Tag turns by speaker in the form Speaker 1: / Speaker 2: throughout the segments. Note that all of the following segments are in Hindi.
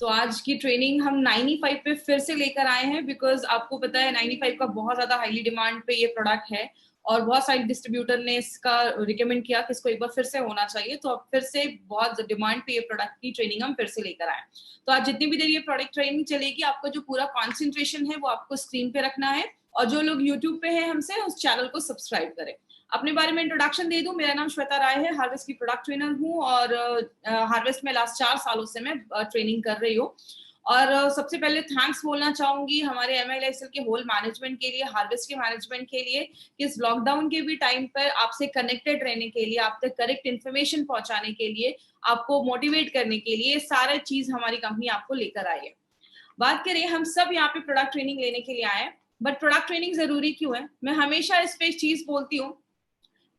Speaker 1: तो आज की ट्रेनिंग हम 95 पे फिर से लेकर आए हैं बिकॉज आपको पता है 95 का बहुत ज्यादा हाईली डिमांड पे ये प्रोडक्ट है और बहुत सारे डिस्ट्रीब्यूटर ने इसका रिकमेंड किया कि इसको एक बार फिर से होना चाहिए, तो अब फिर से बहुत डिमांड पे ये प्रोडक्ट की ट्रेनिंग हम फिर से लेकर आए। तो आज जितनी भी देर ये प्रोडक्ट ट्रेनिंग चलेगी, आपका जो पूरा कॉन्सेंट्रेशन है वो आपको स्क्रीन पे रखना है और जो लोग यूट्यूब पे हैं हमसे उस चैनल को सब्सक्राइब करें। अपने बारे में इंट्रोडक्शन दे दूं, मेरा नाम श्वेता राय है, हार्वेस्ट की प्रोडक्ट ट्रेनर हूं और हार्वेस्ट में लास्ट 4 सालों से मैं ट्रेनिंग कर रही हूँ। और सबसे पहले थैंक्स बोलना चाहूंगी हमारे MILSL के होल मैनेजमेंट के लिए, हार्वेस्ट के मैनेजमेंट के लिए, कि इस लॉकडाउन के भी टाइम पर आपसे कनेक्टेड रहने के लिए, आप तक करेक्ट इन्फॉर्मेशन पहुंचाने के लिए, आपको मोटिवेट करने के लिए सारा चीज हमारी कंपनी आपको लेकर आई है। बात करें, हम सब यहाँ पे प्रोडक्ट ट्रेनिंग लेने के लिए आए हैं, बट प्रोडक्ट ट्रेनिंग जरूरी क्यों है? मैं हमेशा इस पे एक चीज बोलती हूँ,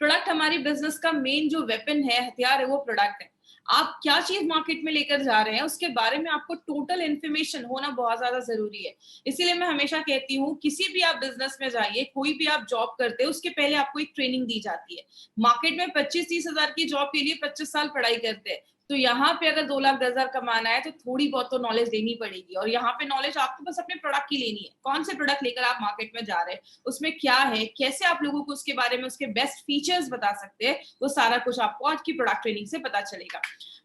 Speaker 1: प्रोडक्ट हमारी बिजनेस का मेन जो वेपन है, हथियार है, वो प्रोडक्ट है। आप क्या चीज मार्केट में लेकर जा रहे हैं उसके बारे में आपको टोटल इन्फॉर्मेशन होना बहुत ज्यादा जरूरी है। इसीलिए मैं हमेशा कहती हूँ, किसी भी आप बिजनेस में जाइए, कोई भी आप जॉब करते हैं, उसके पहले आपको एक ट्रेनिंग दी जाती है। मार्केट में 25-30 हजार की जॉब के लिए 25 साल पढ़ाई करते हैं, तो यहाँ पे अगर 2 लाख 10 हजार कमाना है तो थोड़ी बहुत तो नॉलेज लेनी पड़ेगी। और यहाँ पे नॉलेज आपको बस अपने प्रोडक्ट की लेनी है, कौन से प्रोडक्ट लेकर आप मार्केट में जा रहे हैं, उसमें क्या है, कैसे आप लोगों को उसके बारे में उसके बेस्ट फीचर्स बता सकते हैं, वो सारा कुछ आपको आज की प्रोडक्ट ट्रेनिंग से पता चलेगा।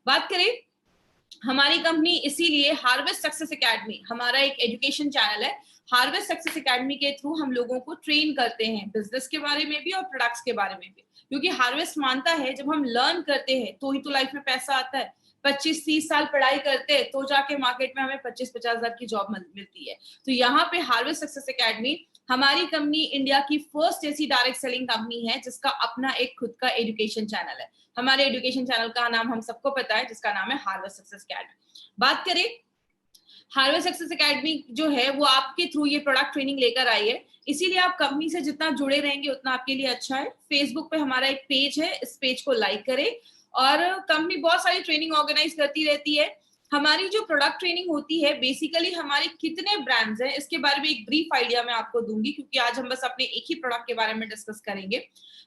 Speaker 1: बात करें हमारी कंपनी, इसीलिए हार्वेस्ट सक्सेस एकेडमी हमारा एक एजुकेशन चैनल है। हार्वेस्ट सक्सेस एकेडमी के थ्रू हम लोगों को ट्रेन करते हैं बिजनेस के बारे में भी और प्रोडक्ट्स के बारे में भी, क्योंकि हार्वेस्ट मानता है जब हम लर्न करते हैं तो ही तो लाइफ में पैसा आता है। 25-30 साल पढ़ाई करते हैं तो जाके मार्केट में हमें 25-50 हजार की जॉब मिलती है। तो यहाँ पे हार्वेस्ट सक्सेस एकेडमी हमारी कंपनी इंडिया की फर्स्ट ऐसी डायरेक्ट सेलिंग कंपनी है जिसका अपना एक खुद का एजुकेशन चैनल है। हमारे एजुकेशन चैनल का नाम हम सबको पता है, जिसका नाम है हार्वेस्ट सक्सेस एकेडमी। बात करें, हार्वेस्ट सक्सेस एकेडमी जो है वो आपके थ्रू ये प्रोडक्ट ट्रेनिंग लेकर आई है, इसीलिए आप कंपनी से जितना जुड़े रहेंगे उतना आपके लिए अच्छा है। फेसबुक पे हमारा एक पेज है, इस पेज को लाइक करें। और कंपनी बहुत सारी ट्रेनिंग ऑर्गेनाइज करती रहती है। हमारी जो प्रोडक्ट ट्रेनिंग होती है, बेसिकली हमारे कितने ब्रांड्स हैं इसके बारे में एक ब्रीफ आइडिया मैं आपको दूंगी, क्योंकि आज हम बस अपने एक ही प्रोडक्ट के बारे में डिस्कस करेंगे।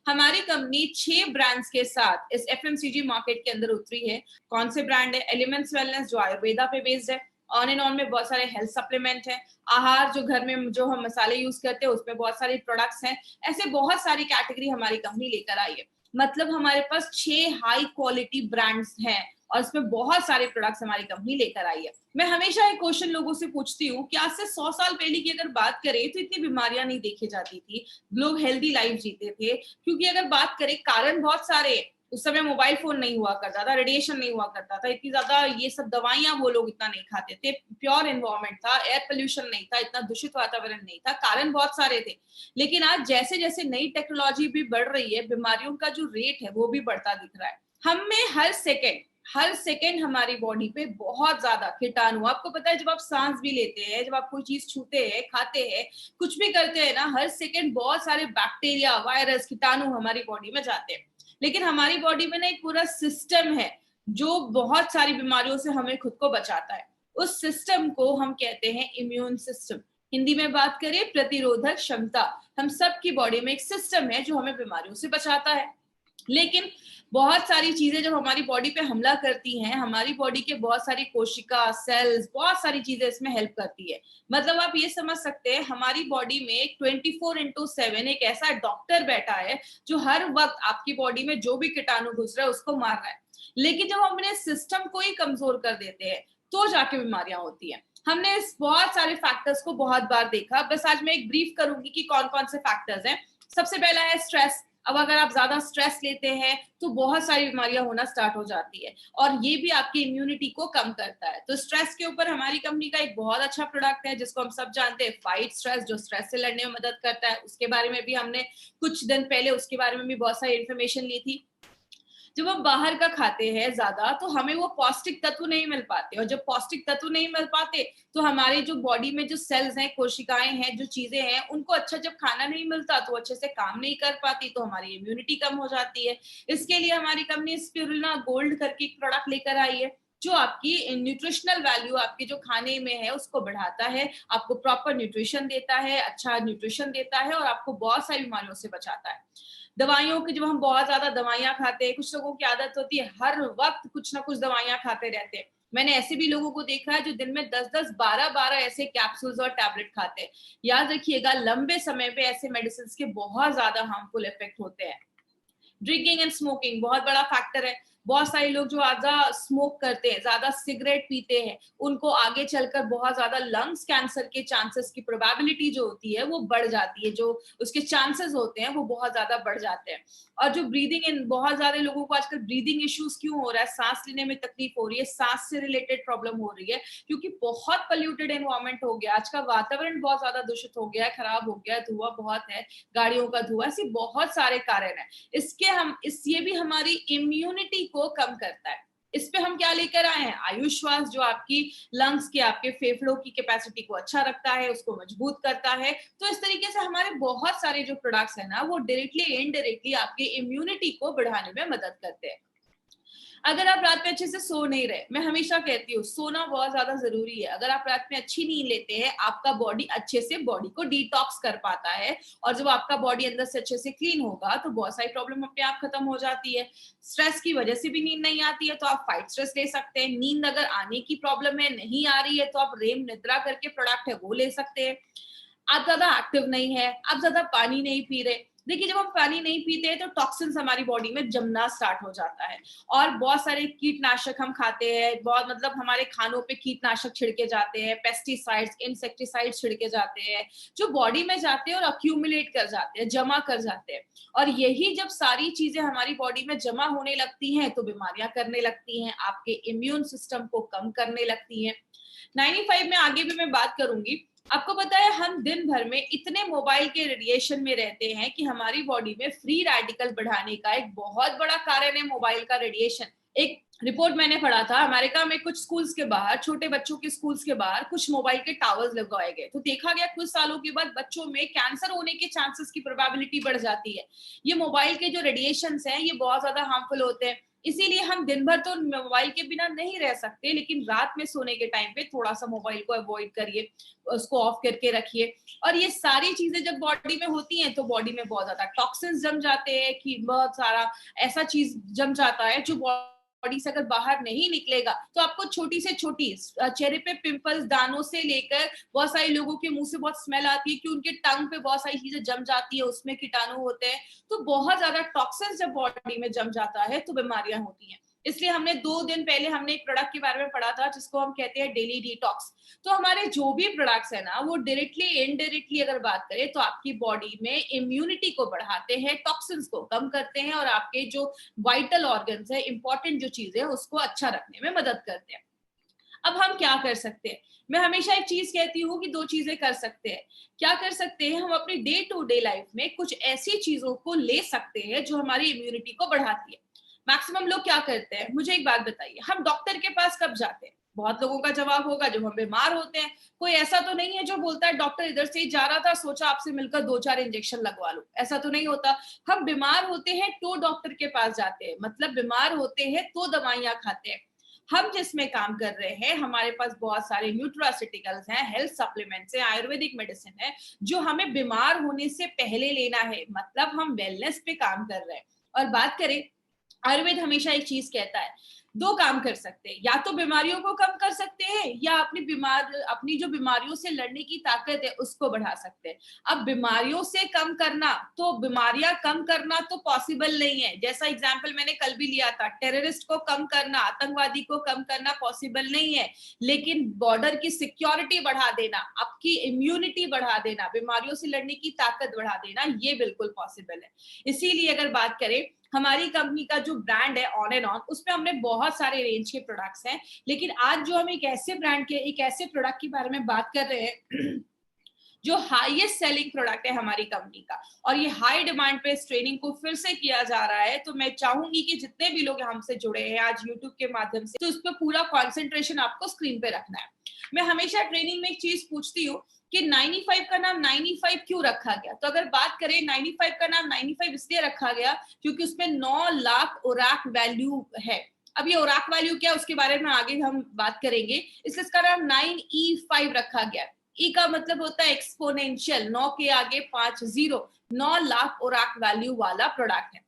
Speaker 1: हमारी कंपनी 6 ब्रांड्स के साथ इस FMCG मार्केट के अंदर उतरी है। कौन से ब्रांड है? एलिमेंट्स वेलनेस जो आयुर्वेदा पे बेस्ड है, ऑन एंड ऑन में बहुत सारे हेल्थ सप्लीमेंट है, आहार जो घर में जो हम मसाले यूज करते हैं उसमें बहुत सारे प्रोडक्ट्स हैं। ऐसे बहुत सारी कैटेगरी हमारी कंपनी लेकर आई है। मतलब हमारे पास 6 हाई क्वालिटी ब्रांड्स हैं और इसमें बहुत सारे प्रोडक्ट्स हमारी कंपनी लेकर आई है। मैं हमेशा एक क्वेश्चन लोगों से पूछती हूँ कि आज से 100 साल पहले की अगर बात करें तो इतनी बीमारियां नहीं देखी जाती थी, लोग हेल्दी लाइफ जीते थे। क्योंकि अगर बात करें, कारण बहुत सारे, उस समय मोबाइल फोन नहीं हुआ करता था, रेडिएशन नहीं हुआ करता था, इतनी ज्यादा ये सब दवाइयां वो लोग इतना नहीं खाते थे, प्योर एनवायरमेंट था, एयर पोल्यूशन नहीं था, इतना दूषित वातावरण नहीं था, कारण बहुत सारे थे। लेकिन आज जैसे जैसे नई टेक्नोलॉजी भी बढ़ रही है, बीमारियों का जो रेट है वो भी बढ़ता दिख रहा है। हमें हर सेकेंड हमारी बॉडी पे बहुत ज्यादा कीटाणु, आपको पता है जब आप सांस भी लेते हैं, जब आप कोई चीज छूते हैं, खाते हैं, कुछ भी करते हैं ना, हर सेकेंड बहुत सारे बैक्टीरिया, वायरस, कीटाणु हमारी बॉडी में जाते हैं। लेकिन हमारी बॉडी में ना एक पूरा सिस्टम है जो बहुत सारी बीमारियों से हमें खुद को बचाता है। उस सिस्टम को हम कहते हैं इम्यून सिस्टम। हिंदी में बात करें, प्रतिरोधक क्षमता। हम सब की बॉडी में एक सिस्टम है जो हमें बीमारियों से बचाता है। लेकिन बहुत सारी चीजें जब हमारी बॉडी पे हमला करती हैं, हमारी बॉडी के बहुत सारी कोशिका, सेल्स, बहुत सारी चीजें इसमें हेल्प करती है। मतलब आप ये समझ सकते हैं, हमारी बॉडी में 24/7 एक ऐसा डॉक्टर बैठा है जो हर वक्त आपकी बॉडी में जो भी कीटाणु घुस रहा है उसको मार रहा है। लेकिन जब हम अपने सिस्टम को ही कमजोर कर देते हैं तो जाके बीमारियां होती हैं। हमने इस बहुत सारे फैक्टर्स को बहुत बार देखा, बस आज मैं एक ब्रीफ करूंगी कि कौन कौन से फैक्टर्स हैं। सबसे पहला है स्ट्रेस। अब अगर आप ज्यादा स्ट्रेस लेते हैं तो बहुत सारी बीमारियां होना स्टार्ट हो जाती है और ये भी आपकी इम्यूनिटी को कम करता है। तो स्ट्रेस के ऊपर हमारी कंपनी का एक बहुत अच्छा प्रोडक्ट है जिसको हम सब जानते हैं, फाइट स्ट्रेस, जो स्ट्रेस से लड़ने में मदद करता है। उसके बारे में भी हमने कुछ दिन पहले उसके बारे में भी बहुत सारी इंफॉर्मेशन ली थी। जब हम बाहर का खाते हैं ज्यादा तो हमें वो पौष्टिक तत्व नहीं मिल पाते, और जब पौष्टिक तत्व नहीं मिल पाते तो हमारे जो बॉडी में जो सेल्स हैं, कोशिकाएं हैं, जो चीजें हैं, उनको अच्छा जब खाना नहीं मिलता तो अच्छे से काम नहीं कर पाती, तो हमारी इम्यूनिटी कम हो जाती है। इसके लिए हमारी कंपनी स्पिरुलिना गोल्ड करके एक प्रोडक्ट लेकर आई है जो आपकी न्यूट्रिशनल वैल्यू, आपके जो खाने में है उसको बढ़ाता है, आपको प्रॉपर न्यूट्रिशन देता है, अच्छा न्यूट्रिशन देता है और आपको बहुत सारी बीमारियों से बचाता है। दवाइयों की, जब हम बहुत ज्यादा दवाइयां खाते हैं, कुछ लोगों की आदत होती है हर वक्त कुछ ना कुछ दवाइयां खाते रहते हैं, मैंने ऐसे भी लोगों को देखा है जो दिन में 10-10, 12-12 ऐसे कैप्सूल्स और टैबलेट खाते हैं। याद रखिएगा, लंबे समय पे ऐसे मेडिसिन के बहुत ज्यादा हार्मफुल इफेक्ट होते हैं। ड्रिंकिंग एंड स्मोकिंग बहुत बड़ा फैक्टर है। बहुत सारे लोग जो ज्यादा स्मोक करते हैं, ज्यादा सिगरेट पीते हैं, उनको आगे चलकर बहुत ज्यादा लंग्स कैंसर के चांसेस की प्रोबेबिलिटी जो होती है वो बढ़ जाती है, जो उसके चांसेस होते हैं वो बहुत ज्यादा बढ़ जाते हैं। और जो ब्रीदिंग इन, बहुत सारे लोगों को आजकल ब्रीदिंग इश्यूज क्यों हो रहा है, सांस लेने में तकलीफ हो रही है, सांस से रिलेटेड प्रॉब्लम हो रही है, क्योंकि बहुत पोल्यूटेड एनवायरमेंट हो गया। आज का वातावरण बहुत ज्यादा दूषित हो गया है, खराब हो गया है, धुआं बहुत है, गाड़ियों का धुआं, ऐसे बहुत सारे कारण है। ये भी हमारी इम्यूनिटी को कम करता है। इस पे हम क्या लेकर आए हैं, आयुश्वास, जो आपकी लंग्स के, आपके फेफड़ों की कैपेसिटी को अच्छा रखता है, उसको मजबूत करता है। तो इस तरीके से हमारे बहुत सारे जो प्रोडक्ट्स है ना, वो डायरेक्टली इनडायरेक्टली आपकी इम्यूनिटी को बढ़ाने में मदद करते हैं। अगर आप रात में अच्छे से सो नहीं रहे, मैं हमेशा कहती हूँ सोना बहुत ज्यादा जरूरी है। अगर आप रात में अच्छी नींद लेते हैं, आपका बॉडी अच्छे से बॉडी को डिटॉक्स कर पाता है, और जब आपका बॉडी अंदर से अच्छे से क्लीन होगा तो बहुत सारी प्रॉब्लम अपने आप खत्म हो जाती है। स्ट्रेस की वजह से भी नींद नहीं आती है तो आप फाइट स्ट्रेस ले सकते हैं। नींद अगर आने की प्रॉब्लम है, नहीं आ रही है, तो आप रेम निद्रा करके प्रोडक्ट है वो ले सकते हैं। आप ज्यादा एक्टिव नहीं है, आप ज्यादा पानी नहीं पी रहे, देखिए जब हम पानी नहीं पीते हैं तो टॉक्सिन्स हमारी बॉडी में जमना स्टार्ट हो जाता है। और बहुत सारे कीटनाशक हम खाते हैं, बहुत मतलब हमारे खानों पे कीटनाशक छिड़के जाते हैं, पेस्टिसाइड्स, इंसेक्टिसाइड्स छिड़के जाते हैं, जो बॉडी में जाते हैं और अक्यूमुलेट कर जाते हैं, जमा कर जाते हैं। और यही जब सारी चीजें हमारी बॉडी में जमा होने लगती हैं तो बीमारियां करने लगती हैं, आपके इम्यून सिस्टम को कम करने लगती हैं। 95 में आगे भी मैं बात करूंगी। आपको पता है हम दिन भर में इतने मोबाइल के रेडिएशन में रहते हैं कि हमारी बॉडी में फ्री रेडिकल बढ़ाने का एक बहुत बड़ा कारण है मोबाइल का रेडिएशन। एक रिपोर्ट मैंने पढ़ा था, अमेरिका में कुछ स्कूल्स के बाहर, छोटे बच्चों के स्कूल्स के बाहर कुछ मोबाइल के टावर्स लगवाए गए, तो देखा गया कुछ सालों के बाद बच्चों में कैंसर होने के चांसेस की प्रोबेबिलिटी बढ़ जाती है। ये मोबाइल के जो रेडिएशंस हैं ये बहुत ज्यादा हार्मफुल होते हैं। इसीलिए हम दिन भर तो मोबाइल के बिना नहीं रह सकते, लेकिन रात में सोने के टाइम पे थोड़ा सा मोबाइल को अवॉइड करिए, उसको ऑफ करके रखिए। और ये सारी चीजें जब बॉडी में होती हैं तो बॉडी में बहुत ज्यादा टॉक्सिन्स जम जाते हैं, कि बहुत सारा ऐसा चीज जम जाता है जो बॉडी से अगर बाहर नहीं निकलेगा तो आपको छोटी से छोटी चेहरे पे पिंपल्स, दानों से लेकर, बहुत सारे लोगों के मुंह से बहुत स्मेल आती है कि उनके टंग पे बहुत सारी चीजें जम जाती है, उसमें कीटाणु होते हैं। तो बहुत ज्यादा टॉक्सिन्स जब बॉडी में जम जाता है तो बीमारियां होती हैं। इसलिए हमने 2 दिन पहले हमने एक प्रोडक्ट के बारे में पढ़ा था जिसको हम कहते हैं डेली डिटॉक्स। तो हमारे जो भी प्रोडक्ट्स है ना, वो डायरेक्टली इनडायरेक्टली अगर बात करें तो आपकी बॉडी में इम्यूनिटी को बढ़ाते हैं, टॉक्सिन्स को कम करते हैं, और आपके जो वाइटल ऑर्गन्स है, इंपॉर्टेंट जो चीजें, उसको अच्छा रखने में मदद करते हैं। अब हम क्या कर सकते हैं, मैं हमेशा एक चीज कहती हूँ कि 2 चीजें कर सकते हैं। क्या कर सकते हैं, हम अपनी डे टू डे लाइफ में कुछ ऐसी चीजों को ले सकते हैं जो हमारी इम्यूनिटी को बढ़ाती है। मैक्सिमम लोग क्या करते हैं, मुझे एक बात बताइए, हम डॉक्टर के पास कब जाते हैं? बहुत लोगों का जवाब होगा जब हम बीमार होते हैं। कोई ऐसा तो नहीं है जो बोलता है डॉक्टर इधर से ही जा रहा था, सोचा आपसे मिलकर 2-4 इंजेक्शन लगवा लो, ऐसा तो नहीं होता। हम बीमार होते हैं तो डॉक्टर के पास जाते हैं, मतलब बीमार होते हैं तो दवाइयां खाते हैं। हम जिसमें काम कर रहे हैं, हमारे पास बहुत सारे न्यूट्रास्यूटिकल्स हैं, हेल्थ सप्लीमेंट्स हैं, आयुर्वेदिक मेडिसिन है, जो हमें बीमार होने से पहले लेना है, मतलब हम वेलनेस पे काम कर रहे हैं। और बात करें, आयुर्वेद हमेशा एक चीज कहता है, 2 काम कर सकते हैं, या तो बीमारियों को कम कर सकते हैं, या अपनी जो बीमारियों से लड़ने की ताकत है उसको बढ़ा सकते हैं। अब बीमारियों से कम करना, तो बीमारियां कम करना तो पॉसिबल नहीं है। जैसा एग्जांपल मैंने कल भी लिया था, टेररिस्ट को कम करना, आतंकवादी को कम करना पॉसिबल नहीं है, लेकिन बॉर्डर की सिक्योरिटी बढ़ा देना, आपकी इम्यूनिटी बढ़ा देना, बीमारियों से लड़ने की ताकत बढ़ा देना, ये बिल्कुल पॉसिबल है। इसीलिए अगर बात करें, हमारी कंपनी का जो ब्रांड है ऑन एंड ऑन, उसमें हमने बहुत सारे रेंज के प्रोडक्ट्स हैं, लेकिन आज जो हम एक ऐसे ब्रांड के, एक ऐसे प्रोडक्ट के बारे में बात कर रहे हैं जो हाईएस्ट सेलिंग प्रोडक्ट है हमारी कंपनी का, और ये हाई डिमांड पे इस ट्रेनिंग को फिर से किया जा रहा है। तो मैं चाहूंगी कि जितने भी लोग हमसे जुड़े हैं आज यूट्यूब के माध्यम से, तो उस पर पूरा कॉन्सेंट्रेशन आपको स्क्रीन पे रखना है। मैं हमेशा ट्रेनिंग में एक चीज पूछती हूँ कि 95 का नाम 95 क्यों रखा गया? तो अगर बात करें, 95 का नाम 95 इसलिए रखा गया क्योंकि उसमें 9 लाख ओराक वैल्यू है। अब ये ओराक वैल्यू क्या है उसके बारे में आगे हम बात करेंगे, इसलिए इसका नाम 9E5 रखा गया। ई का मतलब होता है एक्सपोनेंशियल, 9 के आगे 5 जीरो, 9 लाख ओराक वैल्यू वाला प्रोडक्ट है।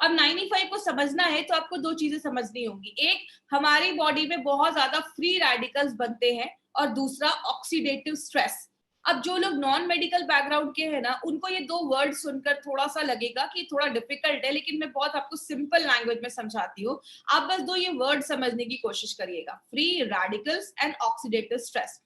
Speaker 1: अब 95 को समझना है तो आपको दो चीजें समझनी होंगी। एक, हमारी बॉडी में बहुत ज्यादा फ्री रेडिकल्स बनते हैं, और दूसरा ऑक्सीडेटिव स्ट्रेस। अब जो लोग नॉन मेडिकल बैकग्राउंड के हैं ना, उनको ये दो वर्ड सुनकर थोड़ा सा लगेगा कि थोड़ा डिफिकल्ट है, लेकिन मैं बहुत आपको सिंपल लैंग्वेज में समझाती हूँ। आप बस दो ये वर्ड समझने की कोशिश करिएगा, free radicals and oxidative stress.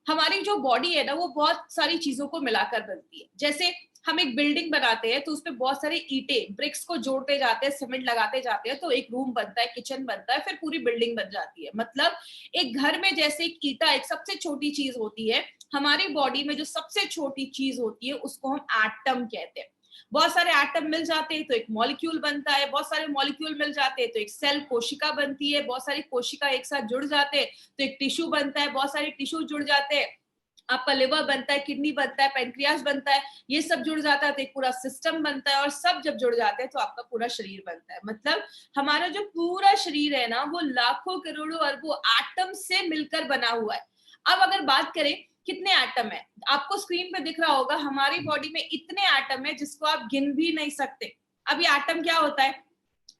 Speaker 1: हमारी जो बॉडी है ना, वो बहुत सारी चीजों को मिलाकर बनती है। जैसे हम एक बिल्डिंग बनाते हैं तो उसमें बहुत सारे ईंटे ब्रिक्स को जोड़ते जाते हैं, सीमेंट लगाते जाते हैं, तो एक रूम बनता है, किचन बनता है, फिर पूरी बिल्डिंग बन जाती है। मतलब एक घर में जैसे एक ईंटा एक सबसे छोटी चीज होती है, हमारी बॉडी में जो सबसे छोटी चीज होती है उसको हम एटम कहते हैं। बहुत सारे एटम मिल जाते हैं तो एक मॉलिक्यूल बनता है, बहुत सारे मॉलिक्यूल मिल जाते हैं तो एक सेल कोशिका बनती है, बहुत सारी कोशिका एक साथ जुड़ जाते हैं तो एक टिश्यू बनता है, बहुत सारे टिश्यू जुड़ जाते हैं, आपका लिवर बनता है, किडनी बनता है, पेनक्रियास बनता है, ये सब जुड़ जाता है तो एक पूरा सिस्टम बनता है, और सब जब जुड़ जाते हैं तो आपका पूरा शरीर बनता है। मतलब हमारा जो पूरा शरीर है ना, वो लाखों करोड़ों अरबों एटम से मिलकर बना हुआ है। अब अगर बात करें कितने एटम है, आपको स्क्रीन पे दिख रहा होगा हमारी बॉडी में इतने एटम है जिसको आप गिन भी नहीं सकते। अब ये एटम क्या होता है?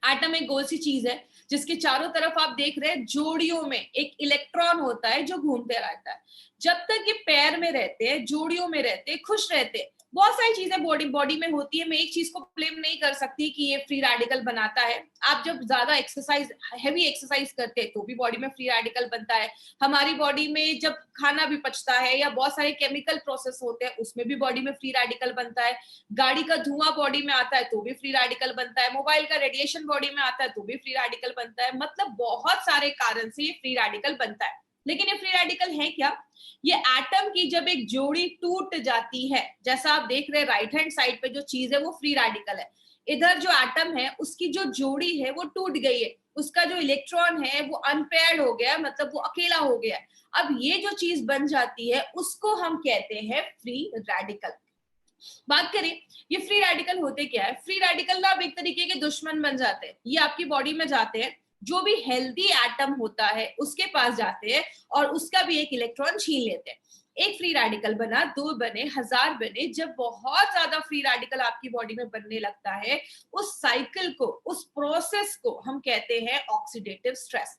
Speaker 1: एटम एक गोल सी चीज है जिसके चारों तरफ आप देख रहे हैं जोड़ियों में एक इलेक्ट्रॉन होता है जो घूमते रहता है। जब तक ये पैर में रहते हैं, जोड़ियों में रहते हैं, खुश रहते हैं, बहुत सारी चीजें बॉडी बॉडी में होती है। मैं एक चीज को ब्लेम नहीं कर सकती कि ये फ्री रेडिकल बनाता है। आप जब ज्यादा एक्सरसाइज, हैवी एक्सरसाइज करते हैं तो भी बॉडी में फ्री रेडिकल बनता है। हमारी बॉडी में जब खाना भी पचता है या बहुत सारे केमिकल प्रोसेस होते हैं उसमें भी बॉडी में फ्री रेडिकल बनता है। गाड़ी का धुआं बॉडी में आता है तो भी फ्री रेडिकल बनता है। मोबाइल का रेडिएशन बॉडी में आता है तो भी फ्री रेडिकल बनता है। मतलब बहुत सारे कारण से ये फ्री रेडिकल बनता है। लेकिन ये फ्री रेडिकल है क्या? ये एटम की जब एक जोड़ी टूट जाती है, जैसा आप देख रहे हैं राइट हैंड साइड पे जो चीज है वो फ्री रेडिकल है। इधर जो एटम है उसकी जो जोड़ी है वो टूट गई है, उसका जो इलेक्ट्रॉन है वो अनपेयर्ड हो गया, मतलब वो अकेला हो गया। अब ये जो चीज बन जाती है उसको हम कहते हैं फ्री रेडिकल। बात करें ये फ्री रेडिकल होते क्या है? फ्री रेडिकल ना अब एक तरीके के दुश्मन बन जाते हैं। ये आपकी बॉडी में जाते हैं, जो भी हेल्दी एटम होता है उसके पास जाते हैं और उसका भी एक इलेक्ट्रॉन छीन लेते हैं। एक फ्री रेडिकल बना, दो बने, हजार बने, जब बहुत ज्यादा फ्री रेडिकल आपकी बॉडी में बनने लगता है, उस साइकिल को, उस प्रोसेस को हम कहते हैं ऑक्सीडेटिव स्ट्रेस।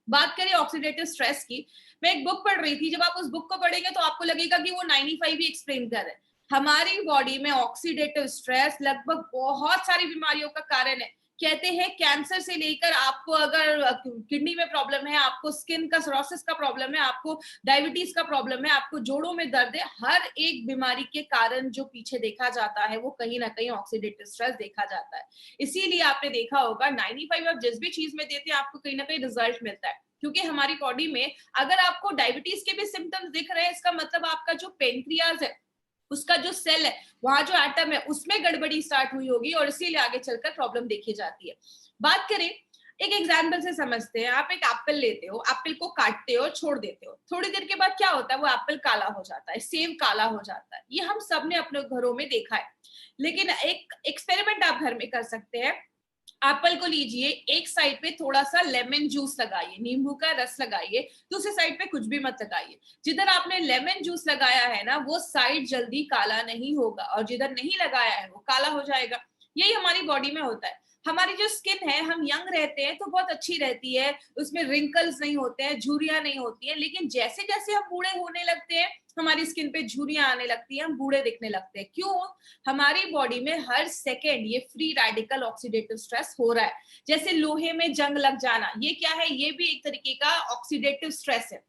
Speaker 1: बात करें ऑक्सीडेटिव स्ट्रेस की, मैं एक बुक पढ़ रही थी, जब आप उस बुक को पढ़ेंगे तो आपको लगेगा कि वो 95 भी एक्सप्लेन कर रहे हैं। हमारी बॉडी में ऑक्सीडेटिव स्ट्रेस लगभग बहुत सारी बीमारियों का कारण है। कहते हैं कैंसर से लेकर, आपको अगर किडनी में प्रॉब्लम है, आपको स्किन का सोरोसिस का प्रॉब्लम है, आपको डायबिटीज का प्रॉब्लम है, आपको जोड़ों में दर्द है, हर एक बीमारी के कारण जो पीछे देखा जाता है वो कहीं ना कहीं ऑक्सीडेटिव स्ट्रेस देखा जाता है। इसीलिए आपने देखा होगा 95 आप जिस भी चीज में देते हैं आपको कहीं ना कहीं रिजल्ट मिलता है। क्योंकि हमारी बॉडी में अगर आपको डायबिटीज के भी सिम्टम्स दिख रहे हैं, इसका मतलब आपका जो पेनक्रियाज है, उसका जो सेल है, वहां जो एटम है उसमें गड़बड़ी स्टार्ट हुई होगी और इसीलिए आगे चलकर प्रॉब्लम देखी जाती है। बात करें एक एग्जाम्पल से समझते हैं। आप एक एप्पल लेते हो, एप्पल को काटते हो, छोड़ देते हो, थोड़ी देर के बाद क्या होता है? वो एप्पल काला हो जाता है, सेब काला हो जाता है। ये हम सब ने अपने घरों में देखा है। लेकिन एक एक्सपेरिमेंट आप घर में कर सकते हैं। एप्पल को लीजिए, एक साइड पे थोड़ा सा लेमन जूस लगाइए, नींबू का रस लगाइए, दूसरी साइड पे कुछ भी मत लगाइए। जिधर आपने लेमन जूस लगाया है ना, वो साइड जल्दी काला नहीं होगा, और जिधर नहीं लगाया है वो काला हो जाएगा। यही हमारी बॉडी में होता है। हमारी जो स्किन है, हम यंग रहते हैं तो बहुत अच्छी रहती है, उसमें रिंकल्स नहीं होते हैं, झुर्रियां नहीं होती हैं। लेकिन जैसे जैसे हम बूढ़े होने लगते हैं, हमारी स्किन पे झुर्रियां आने लगती हैं, हम बूढ़े दिखने लगते हैं। क्यों? हमारी बॉडी में हर सेकेंड ये फ्री रेडिकल ऑक्सीडेटिव स्ट्रेस हो रहा है। जैसे लोहे में जंग लग जाना, ये क्या है? ये भी एक तरीके का ऑक्सीडेटिव स्ट्रेस है।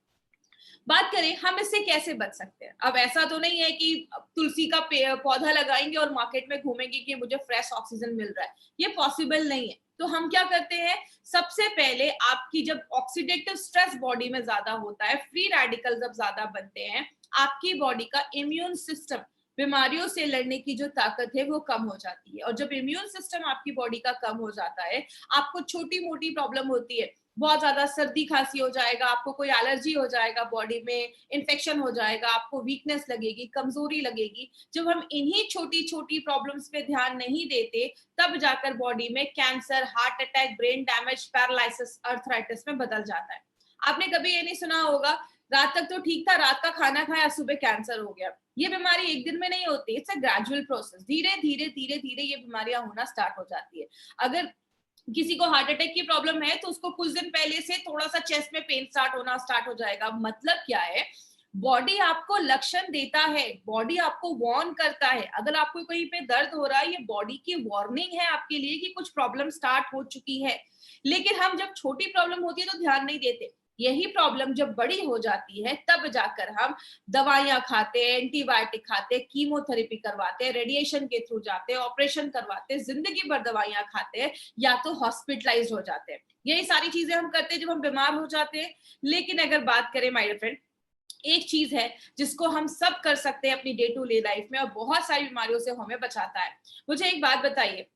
Speaker 1: बात करें हम इससे कैसे बच सकते हैं। अब ऐसा तो नहीं है कि तुलसी का पौधा लगाएंगे और मार्केट में घूमेंगे कि मुझे फ्रेश ऑक्सीजन मिल रहा है, ये पॉसिबल नहीं है। तो हम क्या करते हैं? सबसे पहले आपकी जब ऑक्सीडेटिव स्ट्रेस बॉडी में ज्यादा होता है, फ्री रेडिकल जब ज्यादा बनते हैं, आपकी बॉडी का इम्यून सिस्टम, बीमारियों से लड़ने की जो ताकत है वो कम हो जाती है। और जब इम्यून सिस्टम आपकी बॉडी का कम हो जाता है, आपको छोटी मोटी प्रॉब्लम होती है, बहुत ज्यादा सर्दी खांसी हो जाएगा, आपको कोई एलर्जी हो जाएगा, बॉडी में इन्फेक्शन हो जाएगा, आपको वीकनेस लगेगी, कमजोरी लगेगी। जब हम इन्हीं छोटी छोटी प्रॉब्लम्स पे ध्यान नहीं देते, तब जाकर बॉडी में cancer, heart attack, brain damage, paralysis, arthritis में बदल जाता है। आपने कभी ये नहीं सुना होगा रात तक तो ठीक था, रात का खाना खाया, सुबह कैंसर हो गया। ये बीमारी एक दिन में नहीं होती, इट्स अ ग्रेजुअल प्रोसेस। धीरे धीरे धीरे धीरे ये बीमारियां होना स्टार्ट हो जाती है। अगर किसी को हार्ट अटैक की प्रॉब्लम है तो उसको कुछ दिन पहले से थोड़ा सा चेस्ट में पेन स्टार्ट हो जाएगा। मतलब क्या है, बॉडी आपको लक्षण देता है, बॉडी आपको वार्न करता है। अगर आपको कहीं पे दर्द हो रहा है, ये बॉडी की वार्निंग है आपके लिए कि कुछ प्रॉब्लम स्टार्ट हो चुकी है। लेकिन हम जब छोटी प्रॉब्लम होती है तो ध्यान नहीं देते, यही प्रॉब्लम जब बड़ी हो जाती है तब जाकर हम दवाइयां खाते हैं, एंटीबायोटिक खाते हैं, कीमोथेरेपी करवाते हैं, रेडिएशन के थ्रू जाते हैं, ऑपरेशन करवाते हैं, जिंदगी भर दवाइयां खाते हैं, या तो हॉस्पिटलाइज हो जाते हैं। यही सारी चीजें हम करते हैं जब हम बीमार हो जाते हैं। लेकिन अगर बात करें माय फ्रेंड, एक चीज है जिसको हम सब कर सकते हैं अपनी डे टू डे लाइफ में और बहुत सारी बीमारियों से हमें बचाता है। मुझे एक बात बताइए,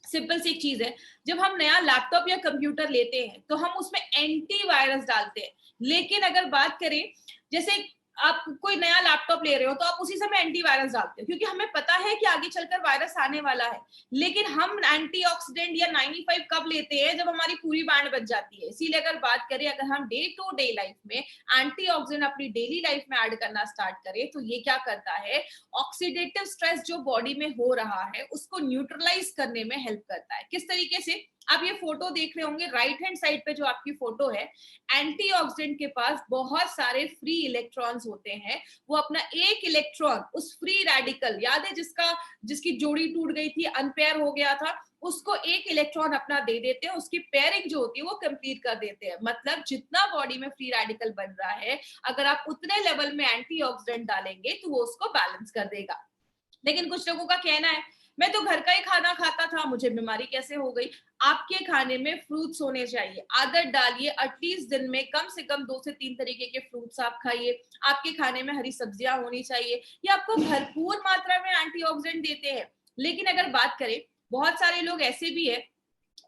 Speaker 1: सिंपल सी एक चीज है, जब हम नया लैपटॉप या कंप्यूटर लेते हैं तो हम उसमें एंटीवायरस डालते हैं। लेकिन अगर बात करें, जैसे आप कोई नया लैपटॉप ले रहे हो तो आप उसी समय एंटीवायरस डालते हो क्योंकि हमें पता है कि आगे चलकर वायरस आने वाला है। लेकिन हम एंटीऑक्सीडेंट या 95 कब लेते हैं, जब हमारी पूरी बैंड बच जाती है। इसीलिए अगर बात करें, अगर हम डे टू डे लाइफ में एंटीऑक्सीडेंट अपनी डेली लाइफ में ऐड करना स्टार्ट करें तो ये क्या करता है, ऑक्सीडेटिव स्ट्रेस जो बॉडी में हो रहा है उसको न्यूट्रलाइज करने में हेल्प करता है। किस तरीके से, आप ये फोटो देख रहे होंगे, राइट हैंड साइड पे जो आपकी फोटो है, एंटीऑक्सीडेंट के पास बहुत सारे फ्री इलेक्ट्रॉन्स होते हैं। वो अपना एक इलेक्ट्रॉन उस फ्री रेडिकल, याद है जिसकी जोड़ी टूट गई थी, अनपेयर हो गया था, उसको एक इलेक्ट्रॉन अपना दे देते हैं, उसकी पेयरिंग जो होती है वो कंप्लीट कर देते हैं। मतलब जितना बॉडी में फ्री रेडिकल बन रहा है, अगर आप उतने लेवल में एंटीऑक्सीडेंट डालेंगे तो वो उसको बैलेंस कर देगा। लेकिन कुछ लोगों का कहना है, मैं तो घर का ही खाना खाता था, मुझे बीमारी कैसे हो गई। आपके खाने में फ्रूट्स होने चाहिए, आदत डालिए, एटलीस्ट दिन में कम से कम 2 से 3 तरीके के फ्रूट्स आप खाइए। आपके खाने में हरी सब्जियां होनी चाहिए, ये आपको भरपूर मात्रा में एंटीऑक्सीडेंट देते हैं। लेकिन अगर बात करें, बहुत सारे लोग ऐसे भी है,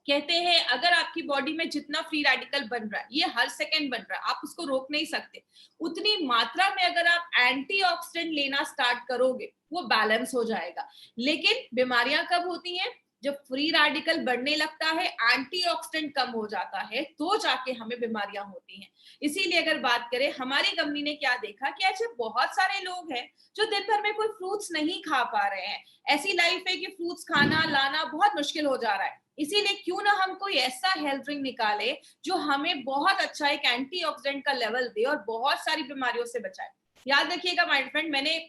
Speaker 1: कहते हैं अगर आपकी बॉडी में जितना फ्री रेडिकल बन रहा है, ये हर सेकंड बन रहा है, आप उसको रोक नहीं सकते, उतनी मात्रा में अगर आप एंटीऑक्सीडेंट लेना स्टार्ट करोगे वो बैलेंस हो जाएगा। लेकिन बीमारियां कब होती हैं, जब फ्री रेडिकल बढ़ने लगता है, एंटीऑक्सीडेंट कम हो जाता है, तो जाके हमें बीमारियां होती हैं। इसीलिए अगर बात करें, हमारी कंपनी ने क्या देखा कि ऐसे बहुत सारे लोग हैं जो दिन भर में कोई फ्रूट्स नहीं खा पा रहे हैं। ऐसी लाइफ है कि फ्रूट्स खाना लाना बहुत मुश्किल हो जा रहा है। इसीलिए क्यों ना हम कोई ऐसा हेल्थ ड्रिंक निकाले जो हमें बहुत अच्छा एक एंटीऑक्सीडेंट का लेवल दे और बहुत सारी बीमारियों से बचाए। याद रखिएगा माय फ्रेंड, मैंने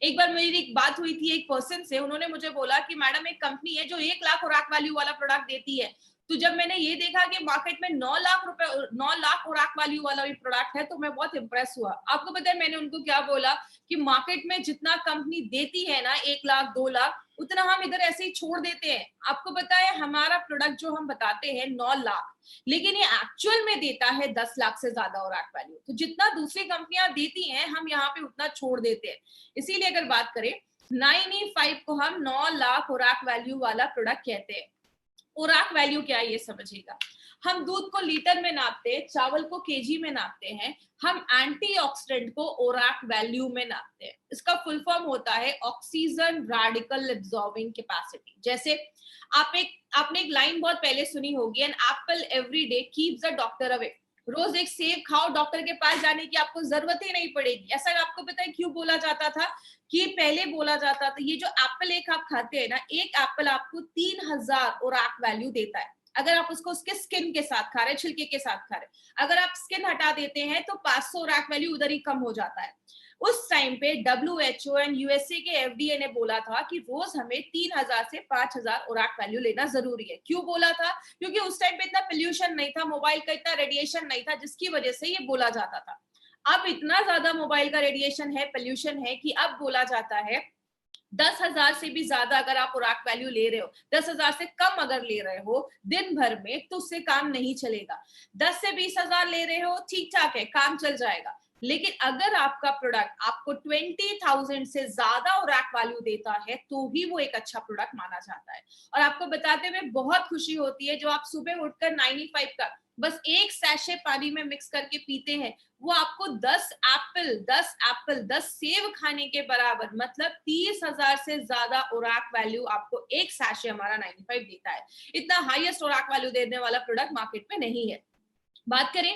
Speaker 1: एक बार मेरी एक बात हुई थी एक पर्सन से, उन्होंने मुझे बोला कि मैडम एक कंपनी है जो 1 लाख खुराक वैल्यू वाला प्रोडक्ट देती है। तो जब मैंने ये देखा कि मार्केट में 9 लाख खुराक वैल्यू वाला भी प्रोडक्ट है तो मैं बहुत इंप्रेस हुआ। आपको पता है मैंने उनको क्या बोला कि मार्केट में जितना कंपनी देती है ना 1 लाख 2 लाख, उतना हम इधर ऐसे ही छोड़ देते हैं। आपको पता है हमारा प्रोडक्ट जो हम बताते हैं 9 लाख, लेकिन ये एक्चुअल में देता है 10 लाख से ज्यादा और वैल्यू। तो जितना दूसरी कंपनियां देती हैं हम यहाँ पे उतना छोड़ देते हैं। इसीलिए अगर बात करें, 95 को हम 9 लाख खुराक वैल्यू वाला प्रोडक्ट कहते हैं। खुराक वैल्यू क्या है ये समझिएगा, हम दूध को लीटर में नापते हैं, चावल को केजी में नापते हैं, हम एंटीऑक्सीडेंट को ओराक वैल्यू में नापते हैं। इसका फुल फॉर्म होता है ऑक्सीजन रेडिकल एब्जॉर्बिंग कैपेसिटी। जैसे आपने एक लाइन बहुत पहले सुनी होगी, an apple every day keeps the doctor away. रोज एक सेब खाओ, डॉक्टर के पास जाने की आपको जरूरत ही नहीं पड़ेगी। ऐसा आपको पता है क्यों बोला जाता था, कि पहले बोला जाता था ये जो एप्पल एक आप खाते हैं ना, एक एप्पल आपको 3000 ओराक वैल्यू देता है। अगर आप उसको उसके स्किन के साथ खा रहे हैं, छिलके के साथ खा रहे हैं, अगर आप स्किन हटा देते हैं तो 500 ओराक वैल्यू उधर ही कम हो जाता है। उस टाइम पे WHO एंड यूएसए के FDA ने बोला था कि रोज हमें 3000 से 5000 ओराक वैल्यू लेना जरूरी है। क्यों बोला था, क्योंकि उस टाइम पे इतना पोल्यूशन नहीं था, मोबाइल का इतना रेडिएशन नहीं था, जिसकी वजह से ये बोला जाता था। अब इतना ज्यादा मोबाइल का रेडिएशन है, पोल्यूशन है, कि अब बोला जाता है 10,000 से भी ज्यादा अगर आप खुराक वैल्यू ले रहे हो, 10,000 से कम अगर ले रहे हो दिन भर में, तो उससे काम नहीं चलेगा। 10 से 20,000 ले रहे हो, ठीक ठाक है, काम चल जाएगा। लेकिन अगर आपका प्रोडक्ट आपको 20,000 से ज्यादा खुराक वैल्यू देता है तो ही वो एक अच्छा प्रोडक्ट माना जाता है। और आपको बताते हुए बहुत खुशी होती है, जो आप सुबह उठकर 95 का बस एक सैशे पानी में मिक्स करके पीते हैं, वो आपको 10 सेब खाने के बराबर, मतलब 30,000 से ज्यादा ओराक वैल्यू आपको एक सैशे हमारा 95 देता है। इतना हाईएस्ट ओराक वैल्यू देने वाला प्रोडक्ट मार्केट में नहीं है। बात करें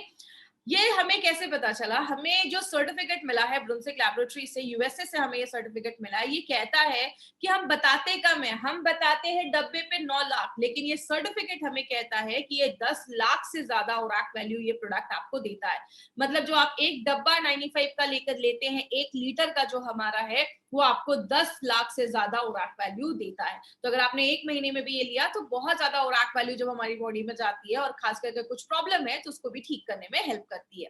Speaker 1: ये हमें कैसे पता चला? हमें जो सर्टिफिकेट मिला है ब्रुंसविक लैबोरेटरी से, यूएसए से हमें ये सर्टिफिकेट मिला है। ये कहता है कि हम बताते कम है, हम बताते हैं डब्बे पे 9 लाख, लेकिन ये सर्टिफिकेट हमें कहता है कि ये 10 लाख से ज्यादा ओरैक वैल्यू ये प्रोडक्ट आपको देता है। मतलब जो आप एक डब्बा 95 का लेकर लेते हैं, 1 लीटर का जो हमारा है, वो आपको 10 लाख से ज्यादा ओरैक वैल्यू देता है। तो अगर आपने 1 महीने में भी ये लिया तो बहुत ज्यादा ओरैक वैल्यू जब हमारी बॉडी में जाती है और खास करके कुछ प्रॉब्लम है तो उसको भी ठीक करने में हेल्प करती है।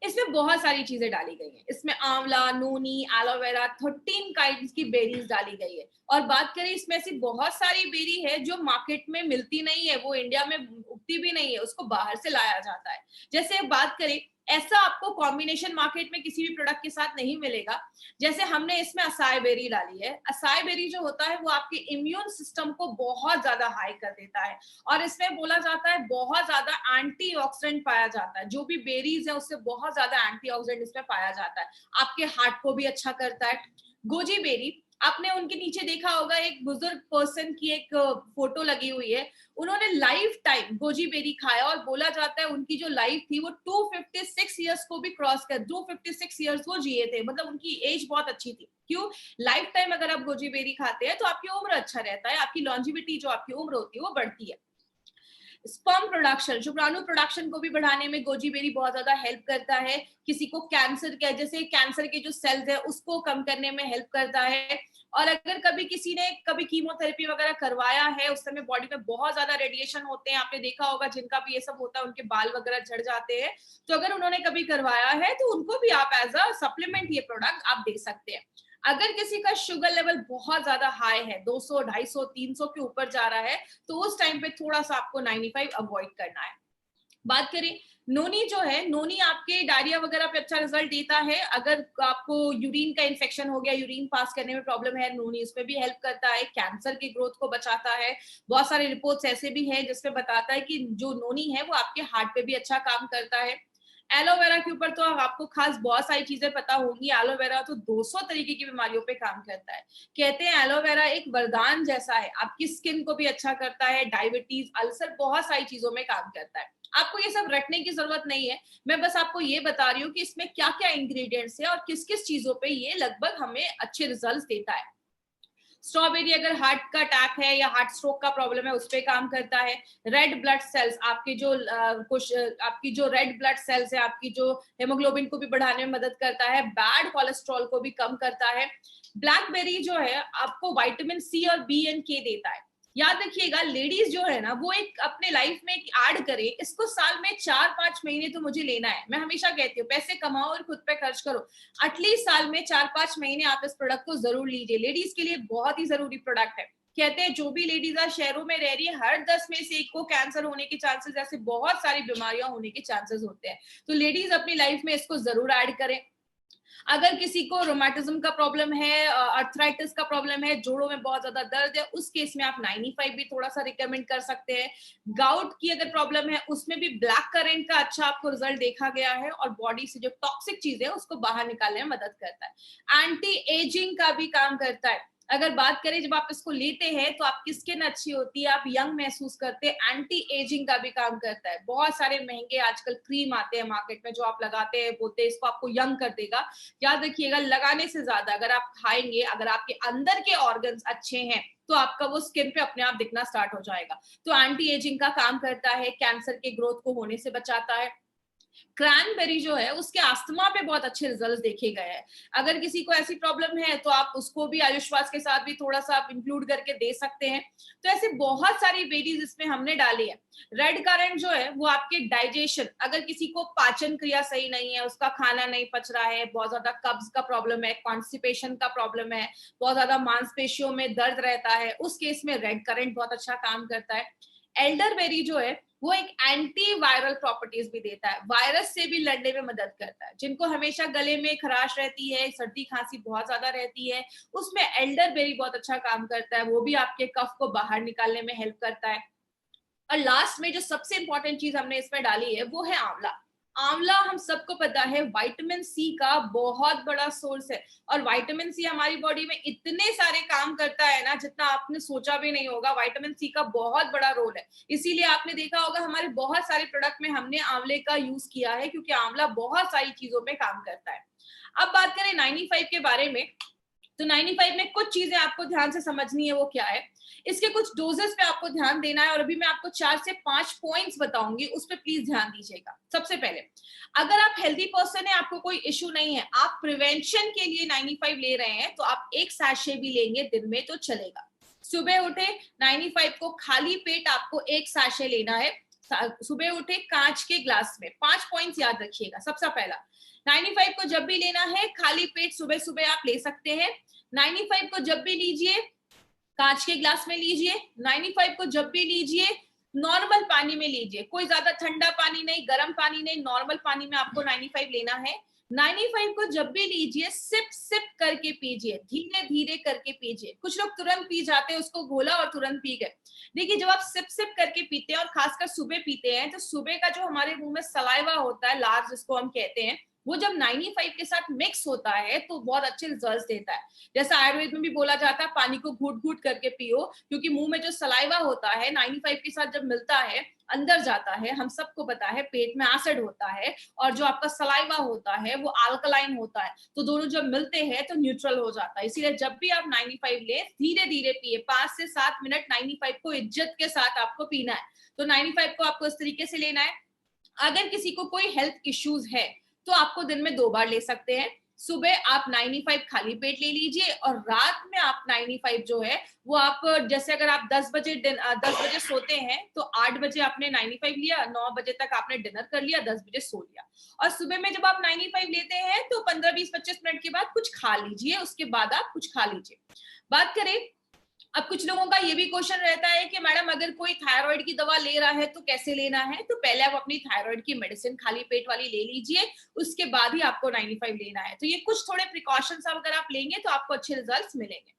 Speaker 1: इसमें बहुत सारी चीजें डाली गई हैं। इसमें आंवला, नोनी, एलोवेरा, 13 काइंड्स की बेरीज डाली गई है। और बात करें, इसमें ऐसी बहुत सारी बेरी है जो मार्केट में मिलती नहीं है, वो इंडिया में उगती भी नहीं है, उसको बाहर से लाया जाता है। जैसे बात करें, ऐसा आपको कॉम्बिनेशन मार्केट में किसी भी प्रोडक्ट के साथ नहीं मिलेगा। जैसे हमने इसमें असाई बेरी डाली है। असाई बेरी जो होता है वो आपके इम्यून सिस्टम को बहुत ज्यादा हाई कर देता है, और इसमें बोला जाता है बहुत ज्यादा एंटीऑक्सीडेंट पाया जाता है। जो भी बेरीज है उससे बहुत ज्यादा एंटीऑक्सीडेंट इसमें पाया जाता है। आपके हार्ट को भी अच्छा करता है। गोजी बेरी, आपने उनके नीचे देखा होगा एक बुजुर्ग पर्सन की एक फोटो लगी हुई है। उन्होंने लाइफ टाइम गोजी बेरी खाया और बोला जाता है उनकी जो लाइफ थी वो 256 ईयर्स को भी क्रॉस कर 256 ईयर्स वो जिए थे। मतलब उनकी एज बहुत अच्छी थी। क्यों? लाइफ टाइम अगर आप गोजी बेरी खाते हैं तो आपकी उम्र अच्छा रहता है, आपकी लॉन्जिविटी जो आपकी उम्र होती है वो बढ़ती है। स्पर्म प्रोडक्शन, शुक्राणु प्रोडक्शन को भी बढ़ाने में गोजी बेरी बहुत ज्यादा हेल्प करता है। किसी को कैंसर के, जैसे कैंसर के जो सेल्स है उसको कम करने में हेल्प करता है। और अगर कभी किसी ने कभी कीमोथेरेपी वगैरह करवाया है, उस समय बॉडी में बहुत ज्यादा रेडिएशन होते हैं, आपने देखा होगा जिनका भी ये सब होता है उनके बाल वगैरह झड़ जाते हैं, तो अगर उन्होंने कभी करवाया है तो उनको भी आप एज अ सप्लीमेंट ये प्रोडक्ट आप दे सकते हैं। अगर किसी का शुगर लेवल बहुत ज्यादा हाई है, 200, 250, 300 के ऊपर जा रहा है, तो उस टाइम पे थोड़ा सा आपको 95 अवॉइड करना है। बात करें, नोनी जो है, नोनी आपके डायरिया वगैरह पे अच्छा रिजल्ट देता है। अगर आपको यूरिन का इन्फेक्शन हो गया, यूरिन पास करने में प्रॉब्लम है, नोनी उसमें भी हेल्प करता है। कैंसर की ग्रोथ को बचाता है। बहुत सारे रिपोर्ट्स ऐसे भी हैं जिसमें बताता है कि जो नोनी है वो आपके हार्ट पे भी अच्छा काम करता है। एलोवेरा के ऊपर तो आपको खास बहुत सारी चीजें पता होंगी। एलोवेरा तो 200 तरीके की बीमारियों पे काम करता है। कहते हैं एलोवेरा एक वरदान जैसा है, आपकी स्किन को भी अच्छा करता है, डायबिटीज, अल्सर, बहुत सारी चीजों में काम करता है। आपको ये सब रटने की जरूरत नहीं है, मैं बस आपको ये बता रही हूँ कि इसमें क्या क्या इंग्रेडिएंट्स है और किस किस चीजों पे ये लगभग हमें अच्छे रिजल्ट देता है। स्ट्रॉबेरी अगर हार्ट का अटैक है या हार्ट स्ट्रोक का प्रॉब्लम है उस पर काम करता है। रेड ब्लड सेल्स, आपके जो कुछ आपकी जो रेड ब्लड सेल्स है, आपकी जो हेमोग्लोबिन को भी बढ़ाने में मदद करता है। बैड कोलेस्ट्रॉल को भी कम करता है। ब्लैकबेरी जो है आपको विटामिन सी और बी एंड के देता है। याद रखिएगा, लेडीज जो है ना वो एक अपने लाइफ में ऐड करे, इसको साल में 4-5 महीने तो मुझे लेना है। मैं हमेशा कहती हूँ पैसे कमाओ और खुद पे खर्च करो। एटलीस्ट साल में 4-5 महीने आप इस प्रोडक्ट को जरूर लीजिए। लेडीज के लिए बहुत ही जरूरी प्रोडक्ट है। कहते हैं जो भी लेडीज आज शहरों में रह रही है, हर 10 में से एक को कैंसर होने के चांसेस, ऐसे बहुत सारी बीमारियां होने के चांसेस होते हैं। तो लेडीज अपनी लाइफ में इसको जरूर ऐड करें। अगर किसी को रोमेटिज्म का प्रॉब्लम है, अर्थराइटिस का प्रॉब्लम है, जोड़ों में बहुत ज्यादा दर्द है, उस केस में आप 95 भी थोड़ा सा रिकमेंड कर सकते हैं। गाउट की अगर प्रॉब्लम है उसमें भी ब्लैक करेंट का अच्छा आपको रिजल्ट देखा गया है, और बॉडी से जो टॉक्सिक चीज है उसको बाहर निकालने में मदद करता है। एंटी एजिंग का भी काम करता है। अगर बात करें, जब आप इसको लेते हैं तो आपकी स्किन अच्छी होती है, आप यंग महसूस करते हैं। एंटी एजिंग का भी काम करता है। बहुत सारे महंगे आजकल क्रीम आते हैं मार्केट में जो आप लगाते हैं, बोलते हैं इसको आपको यंग कर देगा। याद रखिएगा, लगाने से ज्यादा अगर आप खाएंगे, अगर आपके अंदर के ऑर्गन्स अच्छे हैं तो आपका वो स्किन पे अपने आप दिखना स्टार्ट हो जाएगा। तो एंटी एजिंग का काम करता है, कैंसर के ग्रोथ को होने से बचाता है। क्रैनबेरी जो है उसके अस्थमा पे बहुत अच्छे रिजल्ट देखे गए हैं। अगर किसी को ऐसी प्रॉब्लम है तो आप उसको भी आयुष्वास के साथ भी थोड़ा सा आप इंक्लूड करके दे सकते हैं। तो ऐसे बहुत सारी बेरीज इसमें हमने डाली है। रेड करंट जो है वो आपके डाइजेशन, अगर किसी को पाचन क्रिया सही नहीं है, उसका खाना नहीं पच रहा है, बहुत ज्यादा कब्ज का प्रॉब्लम है, कॉन्स्टिपेशन का प्रॉब्लम है, बहुत ज्यादा मांसपेशियों में दर्द रहता है, उस केस में रेड करंट बहुत अच्छा काम करता है। एल्डरबेरी जो है वो एक एंटी वायरल प्रॉपर्टीज भी देता है, वायरस से भी लड़ने में मदद करता है। जिनको हमेशा गले में खराश रहती है, सर्दी खांसी बहुत ज्यादा रहती है, उसमें एल्डरबेरी बहुत अच्छा काम करता है, वो भी आपके कफ को बाहर निकालने में हेल्प करता है। और लास्ट में जो सबसे इंपॉर्टेंट चीज हमने इसमें डाली है वो है आंवला। आंवला हम सबको पता है विटामिन सी का बहुत बड़ा सोर्स है, और विटामिन सी हमारी बॉडी में इतने सारे काम करता है ना, जितना आपने सोचा भी नहीं होगा। विटामिन सी का बहुत बड़ा रोल है, इसीलिए आपने देखा होगा हमारे बहुत सारे प्रोडक्ट में हमने आंवले का यूज किया है, क्योंकि आंवला बहुत सारी चीजों में काम करता है। अब बात करें 95 के बारे में, तो 95 में कुछ चीजें आपको ध्यान से समझनी है। वो क्या है, इसके कुछ डोजेस पे आपको ध्यान देना है, और अभी मैं आपको 4 से 5 पॉइंट्स बताऊंगी, उस पर प्लीज ध्यान दीजिएगा। सबसे पहले, अगर आप हेल्दी पर्सन है, आपको कोई इश्यू नहीं है, आप प्रिवेंशन के लिए 95 ले रहे हैं, तो आप एक सैशे भी लेंगे दिन में तो चलेगा। सुबह उठे 95 को खाली पेट आपको एक सैशे लेना है। सुबह उठे कांच के ग्लास में। 5 पॉइंट्स याद रखिएगा। सबसे पहला, 95 को जब भी लेना है खाली पेट सुबह सुबह आप ले सकते हैं। 95 को जब भी लीजिए कांच के ग्लास में लीजिए। 95 को जब भी लीजिए नॉर्मल पानी में लीजिए, कोई ज्यादा ठंडा पानी नहीं, गर्म पानी नहीं, नॉर्मल पानी में आपको 95 लेना है। 95 को जब भी लीजिए सिप सिप करके पीजिए, धीरे धीरे करके पीजिए। कुछ लोग तुरंत पी जाते हैं, उसको घोला और तुरंत पी गए। देखिए, जब आप सिप सिप करके पीते हैं और खासकर सुबह पीते हैं, तो सुबह का जो हमारे मुंह में सलाइवा होता है, लार जिसको हम कहते हैं, वो जब 95 के साथ मिक्स होता है तो बहुत अच्छे रिजल्ट्स देता है। जैसा आयुर्वेद में भी बोला जाता है, पानी को घूट घूट करके पियो, क्योंकि मुंह में जो सलाइवा होता है 95 के साथ जब मिलता है, अंदर जाता है, हम सबको पता है पेट में एसिड होता है, और जो आपका सलाइवा होता है वो अल्कलाइन होता है, तो दोनों जब मिलते हैं तो न्यूट्रल हो जाता है। इसीलिए जब भी आप 95 ले, धीरे धीरे पिए, 5 से 7 मिनट 95 को इज्जत के साथ आपको पीना है। तो 95 को आपको इस तरीके से लेना है। अगर किसी को कोई हेल्थ इश्यूज है तो आपको दिन में 2 बार ले सकते हैं। सुबह आप 95 खाली पेट ले लीजिए, और रात में आप 95 जो है वो आप, जैसे अगर आप 10 बजे सोते हैं, तो 8 बजे आपने 95 लिया, 9 बजे तक आपने डिनर कर लिया, 10 बजे सो लिया। और सुबह में जब आप 95 लेते हैं तो 15 20 25 मिनट के बाद कुछ खा लीजिए, उसके बाद आप कुछ खा लीजिए। बात करें, अब कुछ लोगों का ये भी क्वेश्चन रहता है कि मैडम अगर कोई थायराइड की दवा ले रहा है तो कैसे लेना है, तो पहले आप अपनी थायराइड की मेडिसिन खाली पेट वाली ले लीजिए, उसके बाद ही आपको 95 लेना है। तो ये कुछ थोड़े प्रिकॉशंस अगर आप लेंगे तो आपको अच्छे रिजल्ट्स मिलेंगे।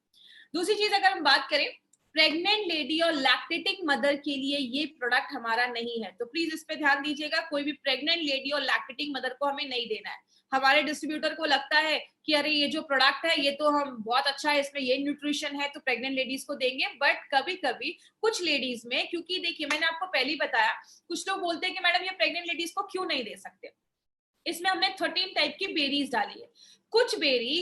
Speaker 1: दूसरी चीज अगर हम बात करें, प्रेग्नेंट लेडी और लैक्टेटिंग मदर के लिए ये प्रोडक्ट हमारा नहीं है, तो प्लीज इस पे ध्यान दीजिएगा। कोई भी प्रेग्नेंट लेडी और लैक्टेटिंग मदर को हमें नहीं देना है। हमारे डिस्ट्रीब्यूटर को लगता है कि अरे ये जो प्रोडक्ट है ये तो हम बहुत अच्छा है, इसमें ये न्यूट्रिशन है, तो प्रेग्नेंट लेडीज को देंगे। बट कभी कभी कुछ लेडीज में, क्योंकि देखिए मैंने आपको पहले ही बताया, कुछ लोग बोलते हैं कि मैडम ये प्रेग्नेंट लेडीज को क्यों नहीं दे सकते। इसमें हमने 13 टाइप की बेरीज डाली है। कुछ बेरी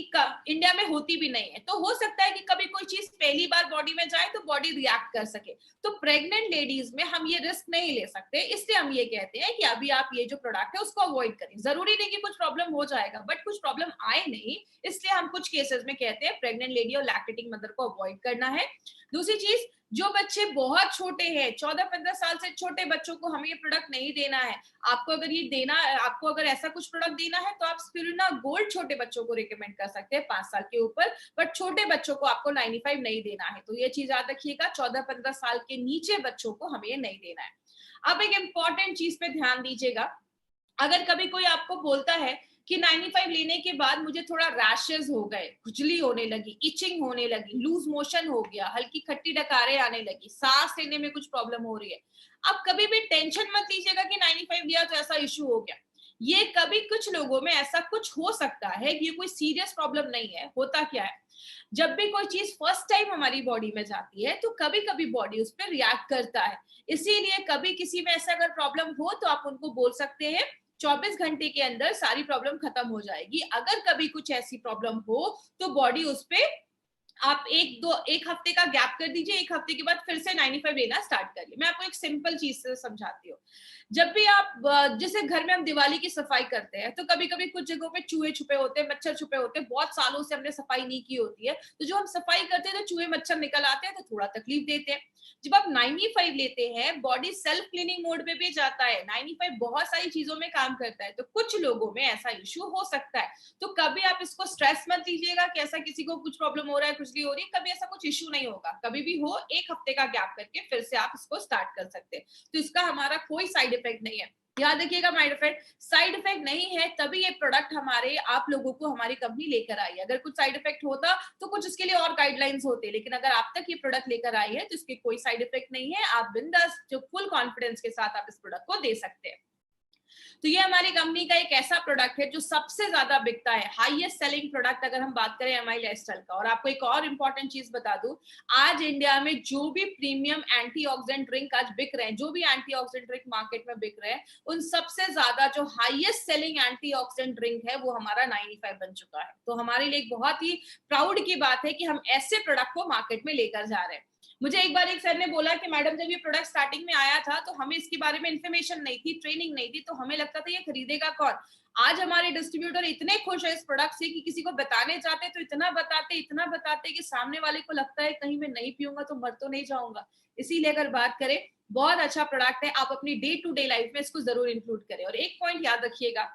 Speaker 1: इंडिया में होती भी नहीं है, तो हो सकता है कि कभी कोई चीज पहली बार बॉडी में जाए तो बॉडी रिएक्ट कर सके। तो प्रेग्नेंट लेडीज में हम ये रिस्क नहीं ले सकते, इसलिए हम ये कहते हैं कि अभी आप ये जो प्रोडक्ट है उसको अवॉइड करें। जरूरी नहीं कि कुछ प्रॉब्लम हो जाएगा, बट कुछ प्रॉब्लम आए नहीं, इसलिए हम कुछ केसेस में कहते हैं प्रेग्नेंट लेडी और लैक्टेटिंग मदर को अवॉइड करना है। दूसरी चीज, जो बच्चे बहुत छोटे हैं, 14-15 साल से छोटे बच्चों को हमें ये प्रोडक्ट नहीं देना है। आपको अगर ये देना, आपको अगर ऐसा कुछ प्रोडक्ट देना है तो आप स्पिरुलिना गोल्ड छोटे बच्चों को रिकमेंड कर सकते हैं 5 साल के ऊपर, बट छोटे बच्चों को आपको 95 नहीं देना है। तो ये चीज याद रखिएगा, 14-15 साल के नीचे बच्चों को हमें ये नहीं देना है। अब एक इंपॉर्टेंट चीज पे ध्यान दीजिएगा, अगर कभी कोई आपको बोलता है कि 95 लेने के बाद मुझे थोड़ा रैशेस हो गए, खुजली होने लगी, इचिंग होने लगी, लूज मोशन हो गया, हल्की खट्टी डकारें आने लगी, सांस लेने में कुछ प्रॉब्लम हो रही है, अब कभी भी टेंशन मत लीजिएगा कि 95 लिया तो ऐसा इश्यू हो गया। ये कभी कुछ लोगों में ऐसा कुछ हो सकता है, ये कोई सीरियस प्रॉब्लम नहीं है। होता क्या है, जब भी कोई चीज फर्स्ट टाइम हमारी बॉडी में जाती है तो कभी कभी बॉडी उस पर रिएक्ट करता है। इसीलिए कभी किसी में ऐसा अगर प्रॉब्लम हो तो आप उनको बोल सकते हैं 24 घंटे के अंदर सारी प्रॉब्लम खत्म हो जाएगी। अगर कभी कुछ ऐसी प्रॉब्लम हो तो बॉडी उस पे, आप एक हफ्ते का गैप कर दीजिए, एक हफ्ते के बाद फिर से 95 लेना स्टार्ट करिए। मैं आपको एक सिंपल चीज से समझाती हूँ। जब भी आप, जैसे घर में हम दिवाली की सफाई करते हैं तो कभी कभी कुछ जगहों पे चूहे छुपे होते हैं, मच्छर छुपे होते हैं, बहुत सालों से हमने सफाई नहीं की होती है, तो जो हम सफाई करते हैं तो चूहे मच्छर निकल आते हैं, तो थोड़ा तकलीफ देते हैं। जब आप 95 लेते हैं, बॉडी सेल्फ क्लीनिंग मोड पे भी जाता है। 95 बहुत सारी चीजों में काम करता है, तो कुछ लोगों में ऐसा इश्यू हो सकता है। तो कभी आप इसको स्ट्रेस मत लीजिएगा कि ऐसा किसी को कुछ प्रॉब्लम हो रहा है, खुजली हो रही है, कभी ऐसा कुछ इश्यू नहीं होगा। कभी भी हो, एक हफ्ते का गैप करके फिर से आप इसको स्टार्ट कर सकते हैं। तो इसका हमारा कोई साइड इफेक्ट नहीं है। याद रखिएगा, साइड इफेक्ट नहीं है, तभी ये प्रोडक्ट हमारे आप लोगों को हमारी कंपनी लेकर आई है। अगर कुछ साइड इफेक्ट होता तो कुछ इसके लिए और गाइडलाइंस होते, लेकिन अगर आप तक ये प्रोडक्ट लेकर आई है तो इसके कोई साइड इफेक्ट नहीं है। आप बिंदास, जो फुल कॉन्फिडेंस के साथ आप इस प्रोडक्ट को दे सकते हैं। तो ये हमारी कंपनी का एक ऐसा प्रोडक्ट है जो सबसे ज्यादा बिकता है, हाईएस्ट सेलिंग प्रोडक्ट अगर हम बात करें एमआई लाइफस्टाइल का। और आपको एक और इंपॉर्टेंट चीज बता दूं, आज इंडिया में जो भी प्रीमियम एंटीऑक्सीडेंट ड्रिंक आज बिक रहे हैं, जो भी एंटीऑक्सीडेंट ड्रिंक मार्केट में बिक रहे हैं, उन सबसे ज्यादा जो हाईएस्ट सेलिंग एंटीऑक्सीडेंट ड्रिंक है वो हमारा 95 बन चुका है। तो हमारे लिए एक बहुत ही प्राउड की बात है कि हम ऐसे प्रोडक्ट को मार्केट में लेकर जा रहे हैं। मुझे एक बार एक सर ने बोला कि मैडम जब ये प्रोडक्ट स्टार्टिंग में आया था तो हमें इसके बारे में इन्फॉर्मेशन नहीं थी, ट्रेनिंग नहीं थी, तो हमें लगता था ये खरीदेगा कौन। आज हमारे डिस्ट्रीब्यूटर इतने खुश है इस प्रोडक्ट से कि किसी को बताने जाते तो इतना बताते कि सामने वाले को लगता है कहीं मैं नहीं पीऊंगा तो मर तो नहीं जाऊंगा। इसीलिए अगर बात करें, बहुत अच्छा प्रोडक्ट है, आप अपनी डे टू डे लाइफ में इसको जरूर इंक्लूड करें। और एक पॉइंट याद रखिएगा,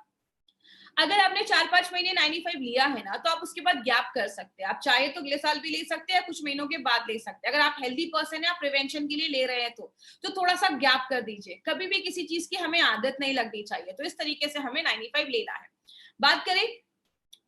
Speaker 1: अगर आपने 4-5 महीने 95 लिया है ना, तो आप उसके बाद गैप कर सकते हैं। आप चाहे तो अगले साल भी ले सकते हैं या कुछ महीनों के बाद ले सकते हैं। अगर आप हेल्दी पर्सन है, आप प्रिवेंशन के लिए ले रहे हैं तो थोड़ा सा गैप कर दीजिए। कभी भी किसी चीज की हमें आदत नहीं लगनी चाहिए। तो इस तरीके से हमें 95 लेना है। बात करें,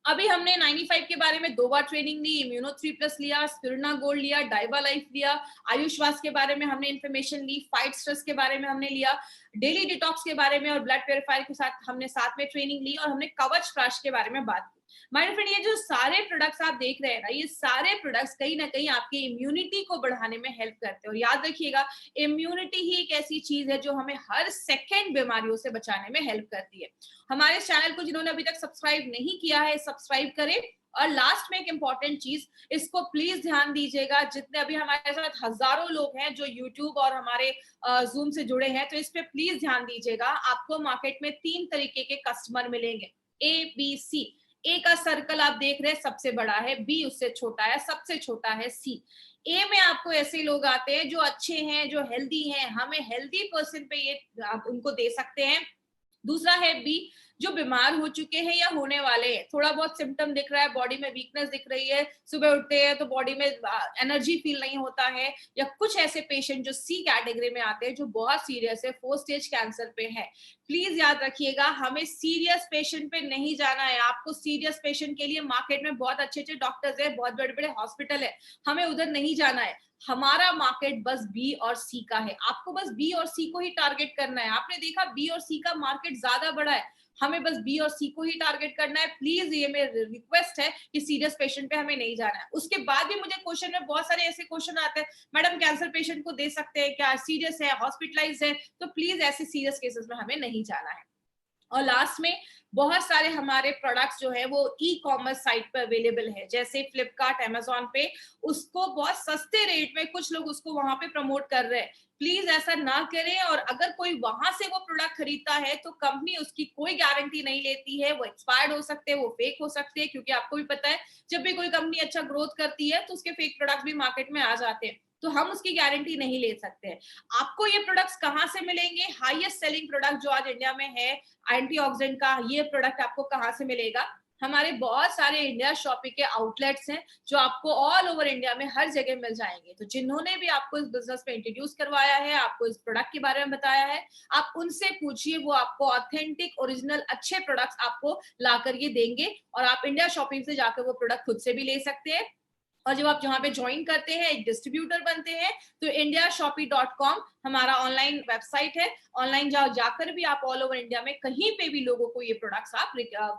Speaker 1: अभी हमने 95 के बारे में 2 बार ट्रेनिंग ली, इम्यूनो 3+ लिया, स्पिरुलिना गोल्ड लिया, डाइवा लाइफ लिया, आयुष्वास के बारे में हमने इन्फॉर्मेशन ली, फाइट स्ट्रेस के बारे में हमने लिया, डेली डिटॉक्स के बारे में और ब्लड प्योरीफायर के साथ हमने साथ में ट्रेनिंग ली, और हमने कवच फ्लाश के बारे में बात की। माय फ्रेंड, ये जो सारे प्रोडक्ट्स आप देख रहे हैं ना, ये सारे प्रोडक्ट्स कहीं ना कहीं आपकी इम्यूनिटी को बढ़ाने में हेल्प करते हैं। और याद रखिएगा, इम्यूनिटी ही एक ऐसी चीज है जो हमें हर सेकेंड बीमारियों से बचाने में हेल्प करती है। हमारे चैनल को जिन्होंने अभी तक सब्सक्राइब नहीं किया है, सब्सक्राइब करें। और लास्ट में एक इंपॉर्टेंट चीज, इसको प्लीज ध्यान दीजिएगा, जितने अभी हमारे साथ हजारों लोग हैं जो यूट्यूब और हमारे जूम से जुड़े हैं, तो इस पे प्लीज ध्यान दीजिएगा। आपको मार्केट में 3 तरीके के कस्टमर मिलेंगे, ABC। ए का सर्कल आप देख रहे हैं सबसे बड़ा है, बी उससे छोटा है, सबसे छोटा है सी। ए में आपको ऐसे लोग आते हैं जो अच्छे हैं, जो हेल्दी हैं, हमें हेल्दी पर्सन पे ये आप उनको दे सकते हैं। दूसरा है बी, जो बीमार हो चुके हैं या होने वाले हैं, थोड़ा बहुत सिम्टम दिख रहा है, बॉडी में वीकनेस दिख रही है, सुबह उठते हैं तो बॉडी में एनर्जी फील नहीं होता है, या कुछ ऐसे पेशेंट जो सी कैटेगरी में आते हैं जो बहुत सीरियस है, 4 स्टेज कैंसर पे है। प्लीज याद रखिएगा, हमें सीरियस पेशेंट पे नहीं जाना है। आपको सीरियस पेशेंट के लिए मार्केट में बहुत अच्छे अच्छे डॉक्टर्स है, बहुत बड़े बड़े हॉस्पिटल है, हमें उधर नहीं जाना है। हमारा मार्केट बस बी और सी का है, आपको बस बी और सी को ही टारगेट करना है। आपने देखा बी और सी का मार्केट ज्यादा बड़ा है, हमें बस बी और सी को ही टारगेट करना है। प्लीज ये मेरी रिक्वेस्ट है कि सीरियस पेशेंट पे हमें नहीं जाना है। उसके बाद भी मुझे क्वेश्चन में बहुत सारे ऐसे क्वेश्चन आते हैं, मैडम कैंसर पेशेंट को दे सकते हैं क्या, सीरियस है, हॉस्पिटलाइज है, तो प्लीज ऐसे सीरियस केसेस में हमें नहीं जाना है। और लास्ट में, बहुत सारे हमारे प्रोडक्ट्स जो है वो ई कॉमर्स साइट पर अवेलेबल है, जैसे फ्लिपकार्ट, अमेजोन पे, उसको बहुत सस्ते रेट में कुछ लोग उसको वहां पे प्रमोट कर रहे हैं। प्लीज ऐसा ना करें। और अगर कोई वहां से वो प्रोडक्ट खरीदता है तो कंपनी उसकी कोई गारंटी नहीं लेती है, वो एक्सपायर्ड हो सकते हैं, वो फेक हो सकते हैं, क्योंकि आपको भी पता है जब भी कोई कंपनी अच्छा ग्रोथ करती है तो उसके फेक प्रोडक्ट भी मार्केट में आ जाते हैं, तो हम उसकी गारंटी नहीं ले सकते हैं। आपको ये प्रोडक्ट्स कहाँ से मिलेंगे? हाईएस्ट सेलिंग प्रोडक्ट जो आज इंडिया में है एंटीऑक्सीडेंट का, ये प्रोडक्ट आपको कहाँ से मिलेगा? हमारे बहुत सारे इंडिया शॉपिंग के आउटलेट्स हैं जो आपको ऑल ओवर इंडिया में हर जगह मिल जाएंगे। तो जिन्होंने भी आपको इस बिजनेस में इंट्रोड्यूस करवाया है, आपको इस प्रोडक्ट के बारे में बताया है, आप उनसे पूछिए, वो आपको ऑथेंटिक ओरिजिनल अच्छे प्रोडक्ट्स आपको ला कर ये देंगे। और आप इंडिया शॉपिंग से जाकर वो प्रोडक्ट खुद से भी ले सकते हैं। और जब आप जहाँ पे ज्वाइन करते हैं, एक डिस्ट्रीब्यूटर बनते हैं, तो indiashopee.com हमारा ऑनलाइन वेबसाइट है। ऑनलाइन जाकर भी आप ऑल ओवर इंडिया में कहीं पे भी लोगों को ये प्रोडक्ट्स आप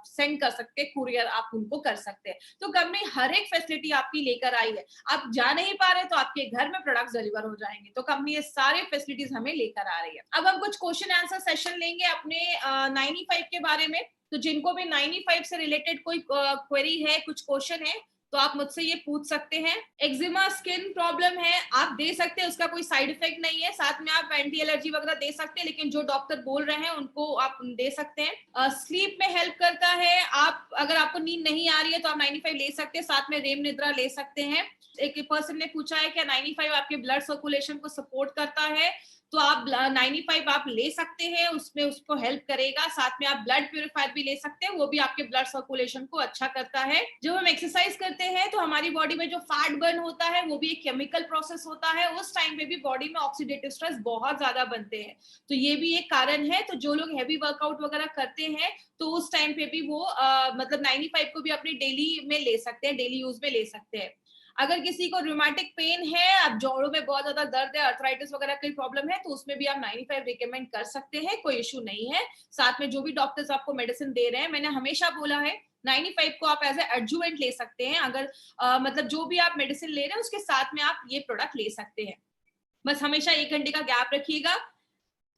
Speaker 1: सेंड कर सकते हैं, कुरियर आप उनको कर सकते हैं। तो कंपनी हर एक फैसिलिटी आपकी लेकर आई है। आप जा नहीं पा रहे तो आपके घर में प्रोडक्ट्स डिलीवर हो जाएंगे। तो कंपनी ये सारे फैसिलिटीज हमें लेकर आ रही है। अब हम कुछ क्वेश्चन आंसर सेशन लेंगे अपने 95 के बारे में। तो जिनको भी 95 से रिलेटेड कोई क्वेरी है, कुछ क्वेश्चन है, तो आप मुझसे ये पूछ सकते हैं। एक्जिमा स्किन प्रॉब्लम है, आप दे सकते हैं, उसका कोई साइड इफेक्ट नहीं है। साथ में आप एंटी एलर्जी वगैरह दे सकते हैं, लेकिन जो डॉक्टर बोल रहे हैं उनको आप दे सकते हैं। स्लीप में हेल्प करता है, आप अगर आपको नींद नहीं आ रही है तो आप 95 ले सकते हैं, साथ में रेम निद्रा ले सकते हैं। एक पर्सन ने पूछा है कि 95 आपके ब्लड सर्कुलेशन को सपोर्ट करता है, तो आप 95 आप ले सकते हैं, उसमें उसको हेल्प करेगा। साथ में आप ब्लड प्यूरिफायर भी ले सकते हैं, वो भी आपके ब्लड सर्कुलेशन को अच्छा करता है। जब हम एक्सरसाइज करते हैं तो हमारी बॉडी में जो फैट बर्न होता है वो भी एक केमिकल प्रोसेस होता है, उस टाइम पे भी बॉडी में ऑक्सीडेटिव स्ट्रेस बहुत ज्यादा बनते हैं, तो ये भी एक कारण है। तो जो लोग हैवी वर्कआउट वगैरह करते हैं तो उस टाइम पे भी वो मतलब 95 को भी अपनी डेली में ले सकते हैं, डेली यूज में ले सकते हैं। अगर किसी को रूमेटिक पेन है, अब जोड़ों में बहुत ज्यादा दर्द है, अर्थराइटिस वगैरह की प्रॉब्लम है, तो उसमें भी आप 95 रिकमेंड कर सकते हैं, कोई इशू नहीं है। साथ में जो भी डॉक्टर्स आपको मेडिसिन दे रहे हैं, मैंने हमेशा बोला है 95 को आप एज ए एडजुवेंट ले सकते हैं। अगर मतलब जो भी आप मेडिसिन ले रहे हैं उसके साथ में आप ये प्रोडक्ट ले सकते हैं। बस हमेशा 1 घंटे का गैप रखिएगा।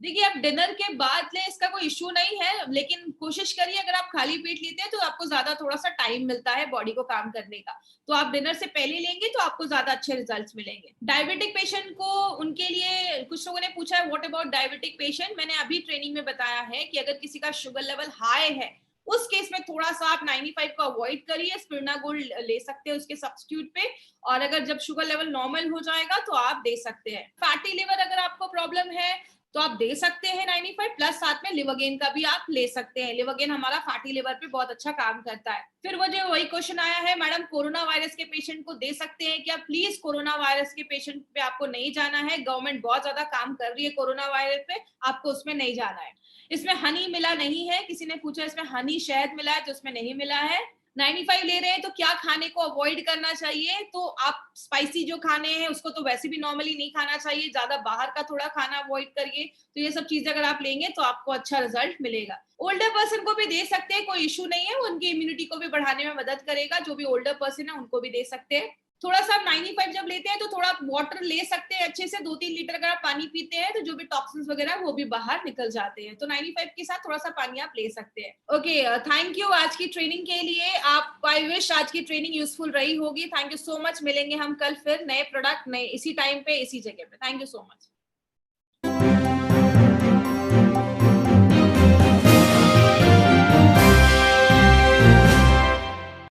Speaker 1: देखिए, आप डिनर के बाद लें, इसका कोई इश्यू नहीं है, लेकिन कोशिश करिए अगर आप खाली पेट लेते हैं तो आपको ज्यादा थोड़ा सा टाइम मिलता है बॉडी को काम करने का। तो आप डिनर से पहले लेंगे तो आपको ज्यादा अच्छे रिजल्ट्स मिलेंगे। डायबिटिक पेशेंट को, उनके लिए कुछ लोगों ने पूछा है व्हाट अबाउट डायबिटिक पेशेंट। मैंने अभी ट्रेनिंग में बताया है कि अगर किसी का शुगर लेवल हाई है, उस केस में थोड़ा सा आप 95 को अवॉइड करिए, स्पिरुलिना गोल्ड ले सकते हैं उसके सब्स्टिट्यूट पे। और अगर जब शुगर लेवल नॉर्मल हो जाएगा तो आप दे सकते हैं। फैटी लिवर अगर आपको प्रॉब्लम है तो आप दे सकते हैं 95 प्लस, साथ में लिवरगेन का भी आप ले सकते हैं। लिवरगेन हमारा फैटी लिवर पे बहुत अच्छा काम करता है। फिर मुझे वही क्वेश्चन आया है, मैडम कोरोना वायरस के पेशेंट को दे सकते हैं क्या? प्लीज, कोरोना वायरस के पेशेंट पे आपको नहीं जाना है। गवर्नमेंट बहुत ज्यादा काम कर रही है कोरोना वायरस पे, आपको उसमें नहीं जाना है। इसमें हनी मिला नहीं है, किसी ने पूछा इसमें हनी शहद मिला है, तो उसमें नहीं मिला है। 95 ले रहे हैं तो क्या खाने को अवॉइड करना चाहिए? तो आप स्पाइसी जो खाने हैं उसको तो वैसे भी नॉर्मली नहीं खाना चाहिए, ज्यादा बाहर का थोड़ा खाना अवॉइड करिए। तो ये सब चीजें अगर आप लेंगे तो आपको अच्छा रिजल्ट मिलेगा। ओल्डर पर्सन को भी दे सकते हैं, कोई इशू नहीं है, वो उनकी इम्यूनिटी को भी बढ़ाने में मदद करेगा। जो भी ओल्डर पर्सन है उनको भी दे सकते हैं। थोड़ा सा 95 जब लेते हैं तो थोड़ा वाटर ले सकते हैं अच्छे से, 2-3 लीटर अगर आप पानी पीते हैं तो जो भी टॉक्सिन्स वगैरह वो भी बाहर निकल जाते हैं। तो 95 के साथ थोड़ा सा पानी आप ले सकते हैं। ओके, थैंक यू आज की ट्रेनिंग के लिए। आप, आई विश आज की ट्रेनिंग यूजफुल रही होगी। Thank you so much. मिलेंगे हम कल फिर नए प्रोडक्ट, नए इसी टाइम पे इसी जगह पे। Thank you so much.